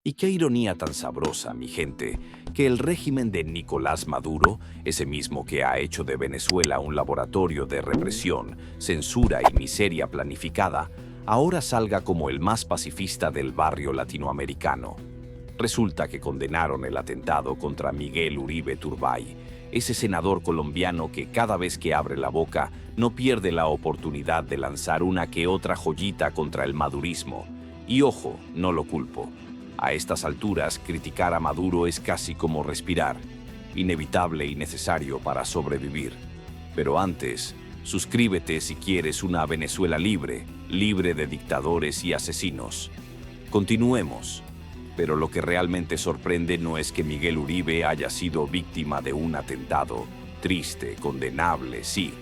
Y qué ironía tan sabrosa, mi gente, que el régimen de Nicolás Maduro, ese mismo que ha hecho de Venezuela un laboratorio de represión, censura y miseria planificada, ahora salga como el más pacifista del barrio latinoamericano. Resulta que condenaron el atentado contra Miguel Uribe Turbay, ese senador colombiano que cada vez que abre la boca no pierde la oportunidad de lanzar una que otra joyita contra el madurismo. Y ojo, no lo culpo. A estas alturas, criticar a Maduro es casi como respirar, inevitable y necesario para sobrevivir. Pero antes, suscríbete si quieres una Venezuela libre, libre de dictadores y asesinos. Continuemos. Pero lo que realmente sorprende no es que Miguel Uribe haya sido víctima de un atentado, triste, condenable, sí,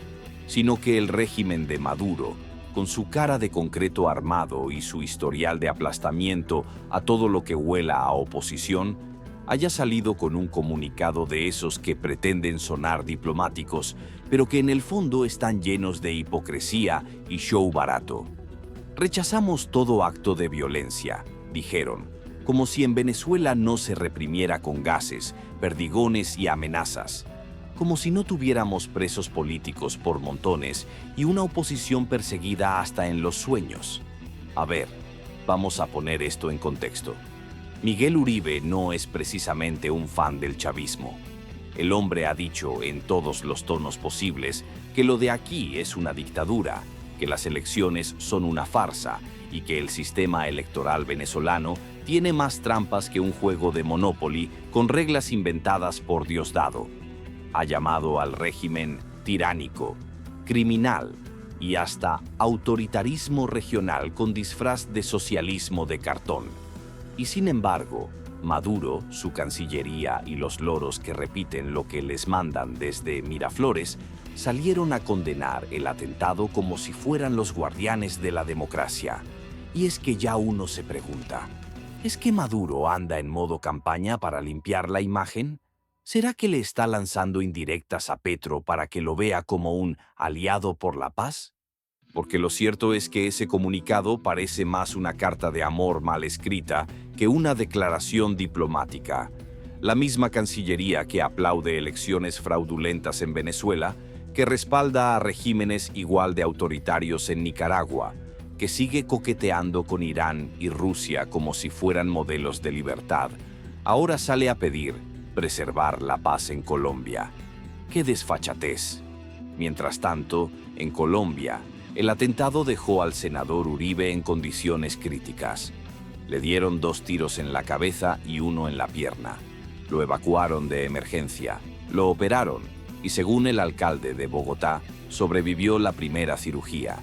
sino que el régimen de Maduro, con su cara de concreto armado y su historial de aplastamiento a todo lo que huela a oposición, haya salido con un comunicado de esos que pretenden sonar diplomáticos, pero que en el fondo están llenos de hipocresía y show barato. Rechazamos todo acto de violencia, dijeron, como si en Venezuela no se reprimiera con gases, perdigones y amenazas, como si no tuviéramos presos políticos por montones y una oposición perseguida hasta en los sueños. A ver, vamos a poner esto en contexto. Miguel Uribe no es precisamente un fan del chavismo. El hombre ha dicho en todos los tonos posibles que lo de aquí es una dictadura, que las elecciones son una farsa y que el sistema electoral venezolano tiene más trampas que un juego de Monopoly con reglas inventadas por Diosdado. Ha llamado al régimen tiránico, criminal y hasta autoritarismo regional con disfraz de socialismo de cartón. Y sin embargo, Maduro, su cancillería y los loros que repiten lo que les mandan desde Miraflores salieron a condenar el atentado como si fueran los guardianes de la democracia. Y es que ya uno se pregunta, ¿es que Maduro anda en modo campaña para limpiar la imagen? ¿Será que le está lanzando indirectas a Petro para que lo vea como un aliado por la paz? Porque lo cierto es que ese comunicado parece más una carta de amor mal escrita que una declaración diplomática. La misma Cancillería que aplaude elecciones fraudulentas en Venezuela, que respalda a regímenes igual de autoritarios en Nicaragua, que sigue coqueteando con Irán y Rusia como si fueran modelos de libertad, ahora sale a pedir preservar la paz en Colombia. ¡Qué desfachatez! Mientras tanto, en Colombia, el atentado dejó al senador Uribe en condiciones críticas. Le dieron 2 tiros en la cabeza y 1 en la pierna. Lo evacuaron de emergencia, lo operaron y, según el alcalde de Bogotá, sobrevivió la primera cirugía.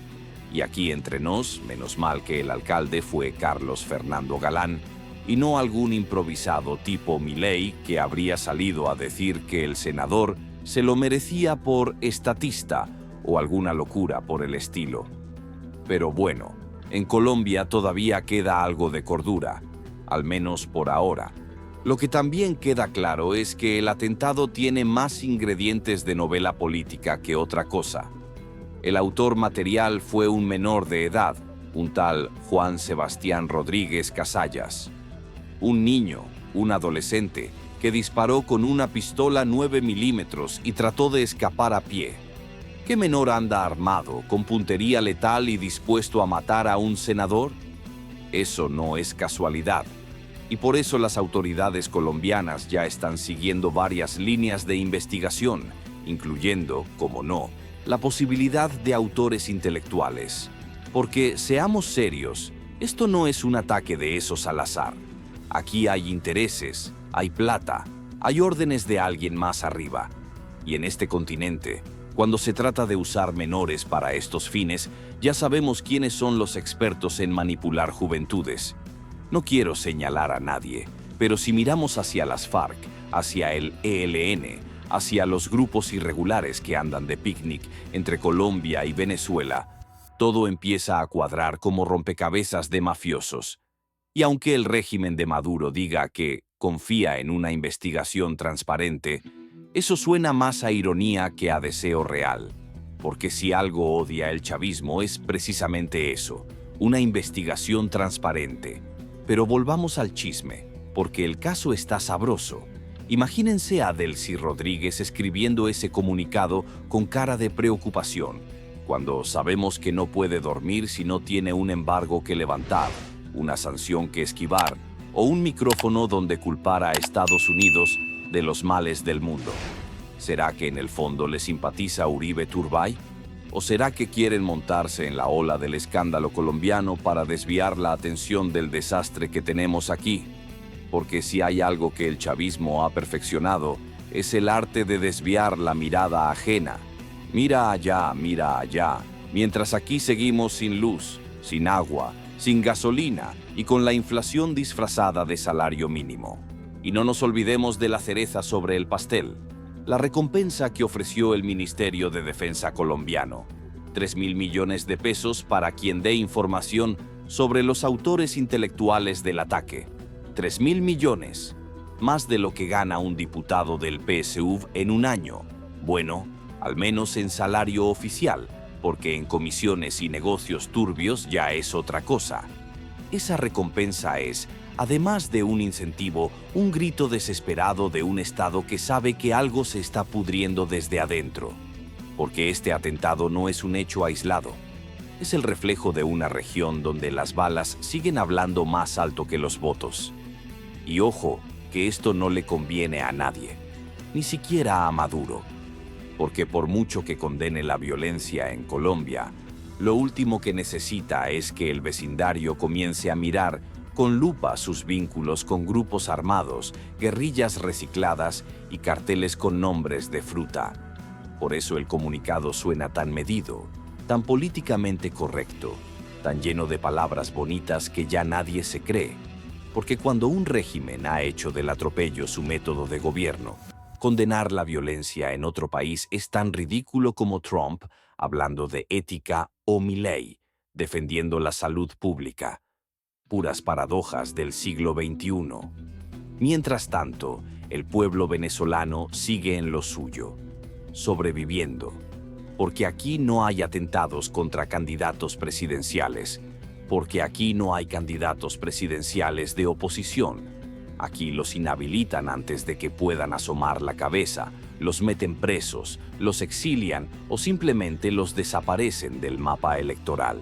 Y aquí entre nos, menos mal que el alcalde fue Carlos Fernando Galán y no algún improvisado tipo Milei que habría salido a decir que el senador se lo merecía por estatista o alguna locura por el estilo. Pero bueno, en Colombia todavía queda algo de cordura, al menos por ahora. Lo que también queda claro es que el atentado tiene más ingredientes de novela política que otra cosa. El autor material fue un menor de edad, un tal Juan Sebastián Rodríguez Casallas. Un niño, un adolescente, que disparó con una pistola 9 milímetros y trató de escapar a pie. ¿Qué menor anda armado, con puntería letal y dispuesto a matar a un senador? Eso no es casualidad. Y por eso las autoridades colombianas ya están siguiendo varias líneas de investigación, incluyendo, como no, la posibilidad de autores intelectuales. Porque, seamos serios, esto no es un ataque de esos al azar. Aquí hay intereses, hay plata, hay órdenes de alguien más arriba. Y en este continente, cuando se trata de usar menores para estos fines, ya sabemos quiénes son los expertos en manipular juventudes. No quiero señalar a nadie, pero si miramos hacia las FARC, hacia el ELN, hacia los grupos irregulares que andan de picnic entre Colombia y Venezuela, todo empieza a cuadrar como rompecabezas de mafiosos. Y aunque el régimen de Maduro diga que confía en una investigación transparente, eso suena más a ironía que a deseo real. Porque si algo odia el chavismo es precisamente eso, una investigación transparente. Pero volvamos al chisme, porque el caso está sabroso. Imagínense a Delcy Rodríguez escribiendo ese comunicado con cara de preocupación, cuando sabemos que no puede dormir si no tiene un embargo que levantar, una sanción que esquivar o un micrófono donde culpar a Estados Unidos de los males del mundo. ¿Será que en el fondo le simpatiza Uribe Turbay? ¿O será que quieren montarse en la ola del escándalo colombiano para desviar la atención del desastre que tenemos aquí? Porque si hay algo que el chavismo ha perfeccionado, es el arte de desviar la mirada ajena. Mira allá, mientras aquí seguimos sin luz, sin agua, sin gasolina y con la inflación disfrazada de salario mínimo. Y no nos olvidemos de la cereza sobre el pastel, la recompensa que ofreció el Ministerio de Defensa colombiano. 3.000 millones de pesos para quien dé información sobre los autores intelectuales del ataque. 3.000 millones, más de lo que gana un diputado del PSUV en un año. Bueno, al menos en salario oficial, porque en comisiones y negocios turbios ya es otra cosa. Esa recompensa es, además de un incentivo, un grito desesperado de un Estado que sabe que algo se está pudriendo desde adentro. Porque este atentado no es un hecho aislado. Es el reflejo de una región donde las balas siguen hablando más alto que los votos. Y ojo, que esto no le conviene a nadie, ni siquiera a Maduro. Porque por mucho que condene la violencia en Colombia, lo último que necesita es que el vecindario comience a mirar con lupa sus vínculos con grupos armados, guerrillas recicladas y carteles con nombres de fruta. Por eso el comunicado suena tan medido, tan políticamente correcto, tan lleno de palabras bonitas que ya nadie se cree. Porque cuando un régimen ha hecho del atropello su método de gobierno, condenar la violencia en otro país es tan ridículo como Trump hablando de ética o Milei defendiendo la salud pública. Puras paradojas del siglo XXI. Mientras tanto, el pueblo venezolano sigue en lo suyo, sobreviviendo, porque aquí no hay atentados contra candidatos presidenciales, porque aquí no hay candidatos presidenciales de oposición. Aquí los inhabilitan antes de que puedan asomar la cabeza, los meten presos, los exilian o simplemente los desaparecen del mapa electoral.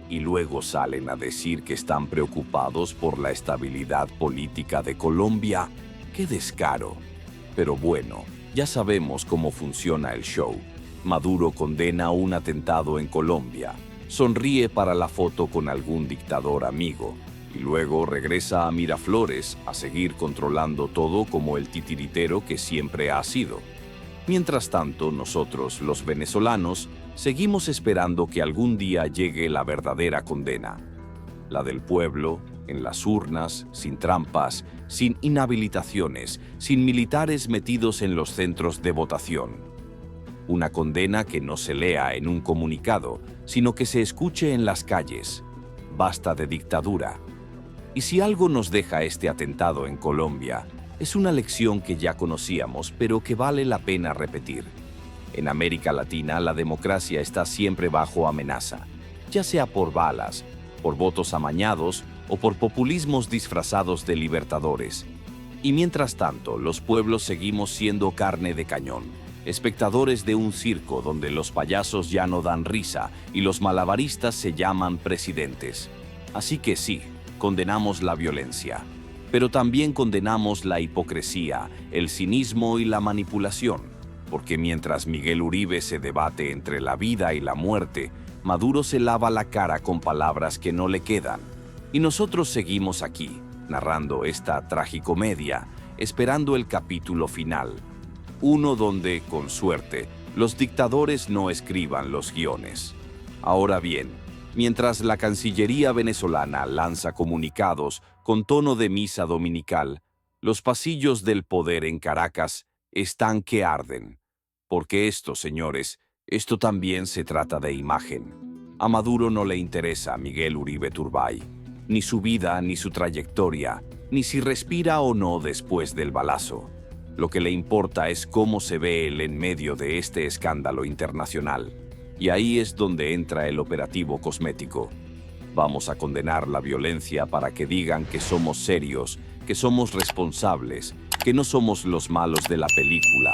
Y luego salen a decir que están preocupados por la estabilidad política de Colombia. ¡Qué descaro! Pero bueno, ya sabemos cómo funciona el show. Maduro condena un atentado en Colombia, sonríe para la foto con algún dictador amigo, y luego regresa a Miraflores a seguir controlando todo como el titiritero que siempre ha sido. Mientras tanto, nosotros, los venezolanos, seguimos esperando que algún día llegue la verdadera condena. La del pueblo, en las urnas, sin trampas, sin inhabilitaciones, sin militares metidos en los centros de votación. Una condena que no se lea en un comunicado, sino que se escuche en las calles. Basta de dictadura. Y si algo nos deja este atentado en Colombia, es una lección que ya conocíamos, pero que vale la pena repetir. En América Latina, la democracia está siempre bajo amenaza, ya sea por balas, por votos amañados o por populismos disfrazados de libertadores. Y mientras tanto, los pueblos seguimos siendo carne de cañón, espectadores de un circo donde los payasos ya no dan risa y los malabaristas se llaman presidentes. Así que sí, condenamos la violencia, pero también condenamos la hipocresía, el cinismo y la manipulación, porque mientras Miguel Uribe se debate entre la vida y la muerte, Maduro se lava la cara con palabras que no le quedan. Y nosotros seguimos aquí, narrando esta tragicomedia, esperando el capítulo final. Uno donde, con suerte, los dictadores no escriban los guiones. Ahora bien, mientras la Cancillería venezolana lanza comunicados con tono de misa dominical, los pasillos del poder en Caracas están que arden. Porque esto, señores, esto también se trata de imagen. A Maduro no le interesa Miguel Uribe Turbay, ni su vida, ni su trayectoria, ni si respira o no después del balazo. Lo que le importa es cómo se ve él en medio de este escándalo internacional. Y ahí es donde entra el operativo cosmético. Vamos a condenar la violencia para que digan que somos serios, que somos responsables, que no somos los malos de la película.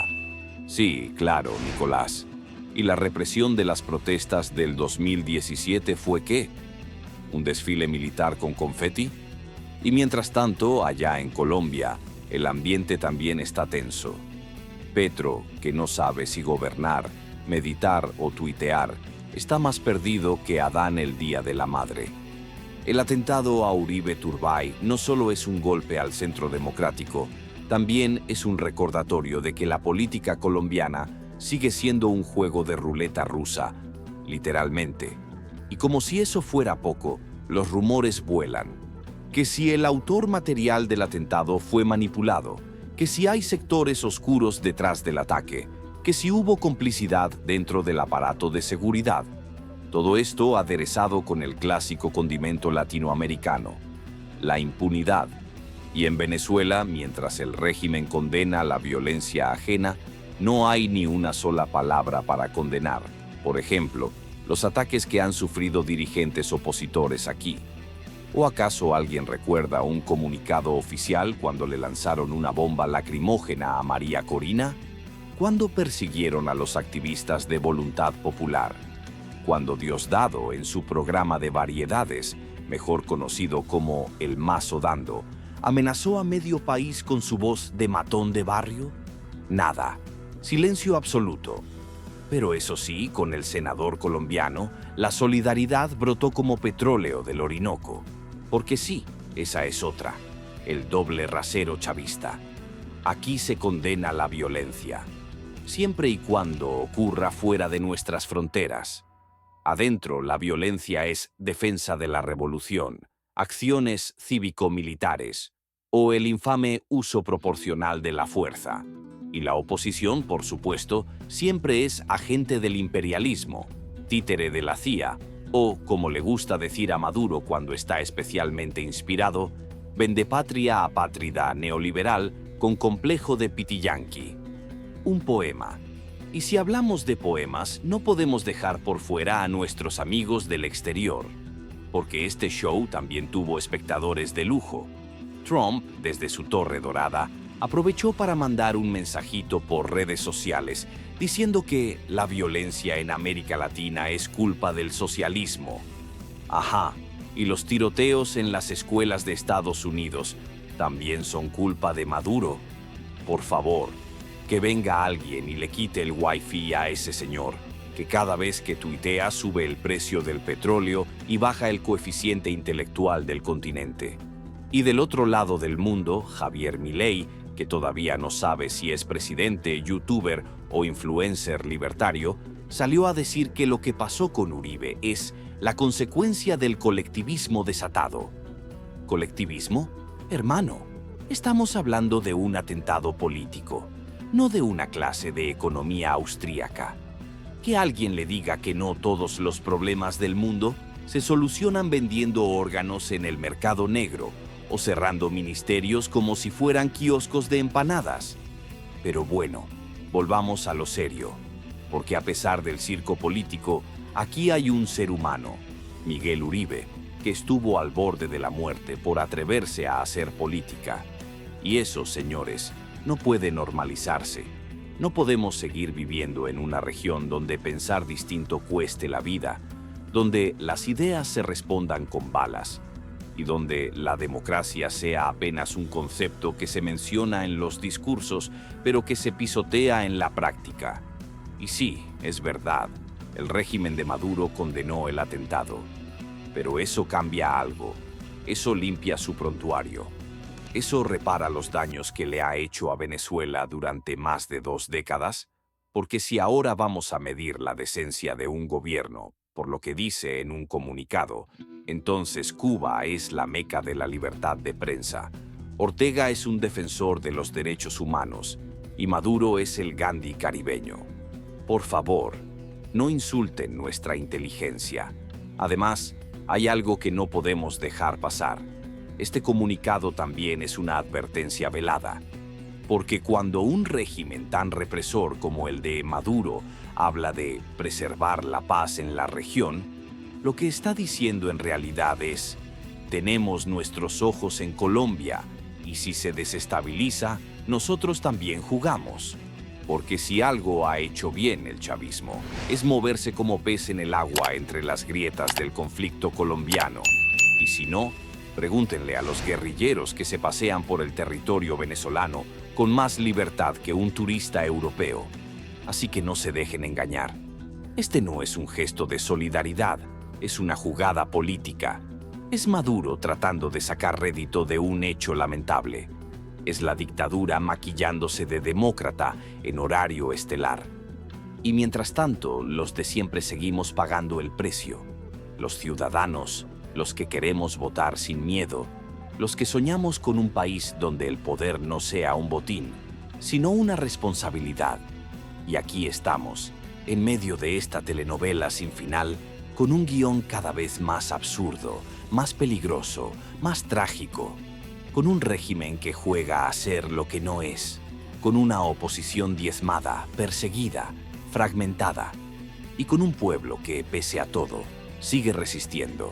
Sí, claro, Nicolás. ¿Y la represión de las protestas del 2017 fue qué? ¿Un desfile militar con confeti? Y mientras tanto, allá en Colombia, el ambiente también está tenso. Petro, que no sabe si gobernar, meditar o tuitear, está más perdido que Adán el día de la madre. El atentado a Uribe Turbay no solo es un golpe al centro democrático, también es un recordatorio de que la política colombiana sigue siendo un juego de ruleta rusa, literalmente. Y como si eso fuera poco, los rumores vuelan. Que si el autor material del atentado fue manipulado, que si hay sectores oscuros detrás del ataque, que si hubo complicidad dentro del aparato de seguridad. Todo esto aderezado con el clásico condimento latinoamericano, la impunidad. Y en Venezuela, mientras el régimen condena la violencia ajena, no hay ni una sola palabra para condenar. Por ejemplo, los ataques que han sufrido dirigentes opositores aquí. ¿O acaso alguien recuerda un comunicado oficial cuando le lanzaron una bomba lacrimógena a María Corina? ¿Cuándo persiguieron a los activistas de Voluntad Popular? Cuando Diosdado, en su programa de variedades, mejor conocido como El Mazo Dando, amenazó a medio país con su voz de matón de barrio? Nada. Silencio absoluto. Pero eso sí, con el senador colombiano, la solidaridad brotó como petróleo del Orinoco. Porque sí, esa es otra, el doble rasero chavista. Aquí se condena la violencia, siempre y cuando ocurra fuera de nuestras fronteras. Adentro, la violencia es defensa de la revolución, acciones cívico-militares o el infame uso proporcional de la fuerza. Y la oposición, por supuesto, siempre es agente del imperialismo, títere de la CIA, o, como le gusta decir a Maduro cuando está especialmente inspirado, vendepatria apátrida neoliberal con complejo de pitiyanqui. Un poema. Y si hablamos de poemas, no podemos dejar por fuera a nuestros amigos del exterior, porque este show también tuvo espectadores de lujo. Trump, desde su Torre Dorada, aprovechó para mandar un mensajito por redes sociales diciendo que la violencia en América Latina es culpa del socialismo. Ajá, y los tiroteos en las escuelas de Estados Unidos también son culpa de Maduro. Por favor, que venga alguien y le quite el wifi a ese señor, que cada vez que tuitea sube el precio del petróleo y baja el coeficiente intelectual del continente. Y del otro lado del mundo, Javier Milei, que todavía no sabe si es presidente, youtuber o influencer libertario, salió a decir que lo que pasó con Uribe es la consecuencia del colectivismo desatado. ¿Colectivismo? Hermano, estamos hablando de un atentado político, no de una clase de economía austríaca. Que alguien le diga que no todos los problemas del mundo se solucionan vendiendo órganos en el mercado negro o cerrando ministerios como si fueran kioscos de empanadas. Pero bueno, volvamos a lo serio, porque a pesar del circo político, aquí hay un ser humano, Miguel Uribe, que estuvo al borde de la muerte por atreverse a hacer política. Y eso, señores, no puede normalizarse. No podemos seguir viviendo en una región donde pensar distinto cueste la vida, donde las ideas se respondan con balas, y donde la democracia sea apenas un concepto que se menciona en los discursos, pero que se pisotea en la práctica. Y sí, es verdad, el régimen de Maduro condenó el atentado. Pero eso cambia algo, eso limpia su prontuario, eso repara los daños que le ha hecho a Venezuela durante más de 2 décadas, porque si ahora vamos a medir la decencia de un gobierno por lo que dice en un comunicado, entonces Cuba es la meca de la libertad de prensa, Ortega es un defensor de los derechos humanos y Maduro es el Gandhi caribeño. Por favor, no insulten nuestra inteligencia. Además, hay algo que no podemos dejar pasar. Este comunicado también es una advertencia velada, porque cuando un régimen tan represor como el de Maduro habla de preservar la paz en la región, Lo que está diciendo en realidad es, tenemos nuestros ojos en Colombia y si se desestabiliza, nosotros también jugamos. Porque si algo ha hecho bien el chavismo, es moverse como pez en el agua entre las grietas del conflicto colombiano. Y si no, pregúntenle a los guerrilleros que se pasean por el territorio venezolano con más libertad que un turista europeo. Así que no se dejen engañar. Este no es un gesto de solidaridad, es una jugada política. Es Maduro tratando de sacar rédito de un hecho lamentable. Es la dictadura maquillándose de demócrata en horario estelar. Y mientras tanto, los de siempre seguimos pagando el precio. Los ciudadanos, los que queremos votar sin miedo, los que soñamos con un país donde el poder no sea un botín, sino una responsabilidad. Y aquí estamos, en medio de esta telenovela sin final, con un guión cada vez más absurdo, más peligroso, más trágico, con un régimen que juega a ser lo que no es, con una oposición diezmada, perseguida, fragmentada, y con un pueblo que, pese a todo, sigue resistiendo.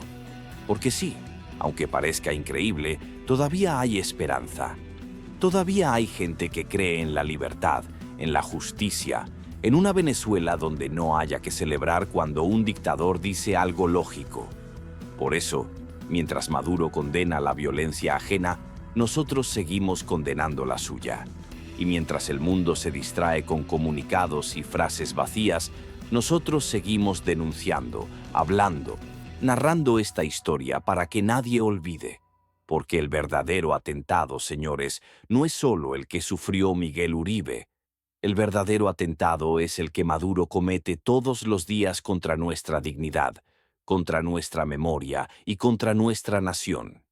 Porque sí, aunque parezca increíble, todavía hay esperanza. Todavía hay gente que cree en la libertad, en la justicia, en una Venezuela donde no haya que celebrar cuando un dictador dice algo lógico. Por eso, mientras Maduro condena la violencia ajena, nosotros seguimos condenando la suya. Y mientras el mundo se distrae con comunicados y frases vacías, nosotros seguimos denunciando, hablando, narrando esta historia para que nadie olvide. Porque el verdadero atentado, señores, no es solo el que sufrió Miguel Uribe. El verdadero atentado es el que Maduro comete todos los días contra nuestra dignidad, contra nuestra memoria y contra nuestra nación.